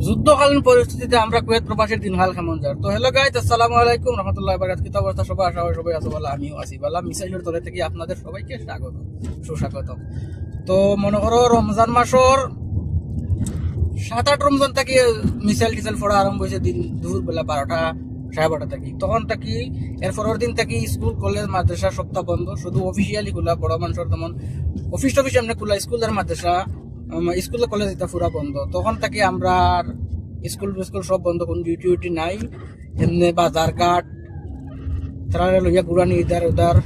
যুদ্ধকালীন পরিস্থিতিতে আমরা কুয়েত প্রবাসীর দিনহাল কেমন যার। তো হ্যালো গাইস, আসসালামু আলাইকুম রহমতুল্লাহ বারাকাতুহু। কি অবস্থা সবাই? আশা করি সবাই আছো ভালো, আমিও আছি ভালো। মিসাইলের তলে থেকে আপনাদের সবাইকে সুস্বাগত। তো মনে করো রমজান মাসের 7-8 রমজান থেকে মিসাইল টিসাইল পড়া আরম্ভ হয়েছে দিন দুপুর বেলা 12টা 12:30 থেকে। তখন থেকে এর পরের দিন থেকে স্কুল কলেজ মাদ্রাসা সপ্তাহ বন্ধ, শুধু অফিসিয়ালি খোলা। বড় মানুষের তেমন অফিস টফিস এমনি খোলা, স্কুল আর মাদ্রাসা স্কুল কলেজ এটা পুরা বন্ধ। তখন থেকে আমরা স্কুল সব বন্ধ, কোনো ডিউটি নাই। এমনি বাজার ঘাট তারা লইয়া ঘুরানি ইধার উধার,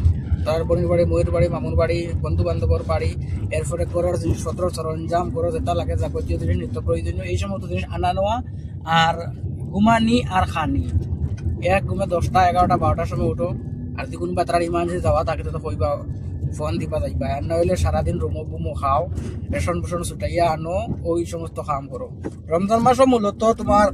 তার বোনের বাড়ি, ময়ূর বাড়ি, মামুর বাড়ি, বন্ধু বান্ধবর বাড়ি। এরপরে ঘরের জিনিসপত্র সরঞ্জাম, ঘরে যেটা লাগে যাবতীয় জিনিস, নিত্য প্রয়োজনীয় এই সমস্ত জিনিস আনা নেওয়া, আর ঘুমানি আর খানি। এক ঘুমে 10টা 11টা 12টার সময় উঠো। আর যদি কোনোবা তার ইমার্জেন্সি যাওয়া থাকে তো কইবা, ফোন দিবা যাইবা। আর নইলে সারাদিন রুমো বুমো খাও, রেশন বেশন ছুটাইয়া আনো, ওই সমস্ত কাম করো। রমজান মাসও মূলত তোমার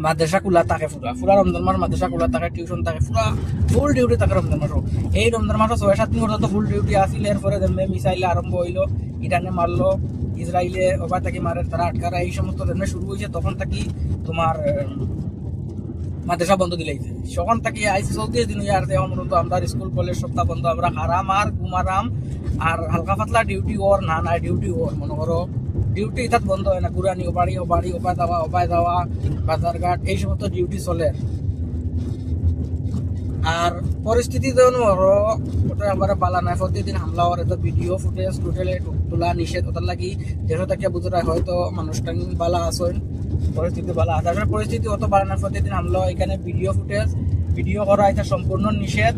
মাদ্রাসা খোলা থাকে, পুরা রমজান মাস মাদ্রাসা খোলা থাকে, টিউশন থাকে, পুরা ফুল ডিউটি থাকে রমজান মাসও। এই রমজান মাসও 6-7 দিন পর্যন্ত ফুল ডিউটি আসিল। এরপরে যেমনি মিসাইলে আরম্ভ হইলো, ইরানে মারলো, ইসরায়েলে ওবার থাকি মারে, তারা আটকারা, এই সমস্ত যেমনি শুরু হয়েছে তখন থাকি তোমার মাদ্রাসা বন্ধ দিলাইছে। তখন থাকি আইসি 34 দিন আর এখন পর্যন্ত আমরা স্কুল কলেজ সপ্তাহ বন্ধ। আমরা হারাম আর ঘুমারাম, আর হালকা পাতলা ডিউটি ওর না ডিউটি ওর মনে করো ডিউটি ইতাত বন্ধ হয় না। ঘুরানি ও বাড়ি ওপায় যাওয়া বাজার ঘাট এই সমস্ত ডিউটি চলে। আর পরিস্থিতি যেমন ওটা আমার বালা নাই, প্রতিদিন হামলা হওয়ার এত ভিডিও ফুটেজ টোটালে তোলা নিষেধ। ওটার লাগি দেশও তাকে বুঝতে হয়তো মানুষটা বালা আসেন, পরিস্থিতি বালা আছে। আসলে পরিস্থিতি অত বালা না, প্রতিদিন হামলা হয়। এখানে ভিডিও করা এটা সম্পূর্ণ নিষেধ।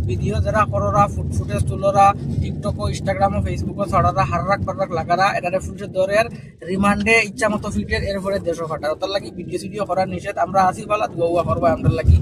ভিডিও যারা কররা ফুটেজ তুলরা টিকটক, ইনস্টাগ্রাম, ফেসবুক ছড়ারা হাররাক বাররাক লাগারা, এটা ফুটেজ ধরের রিমান্ডে ইচ্ছা মতো ফিটের এরপরে দেশও ফাটার। ওটার লাগি ভিডিও করার নিষেধ। আমরা আসি বালা দুয়া করবা আমরা লাগি।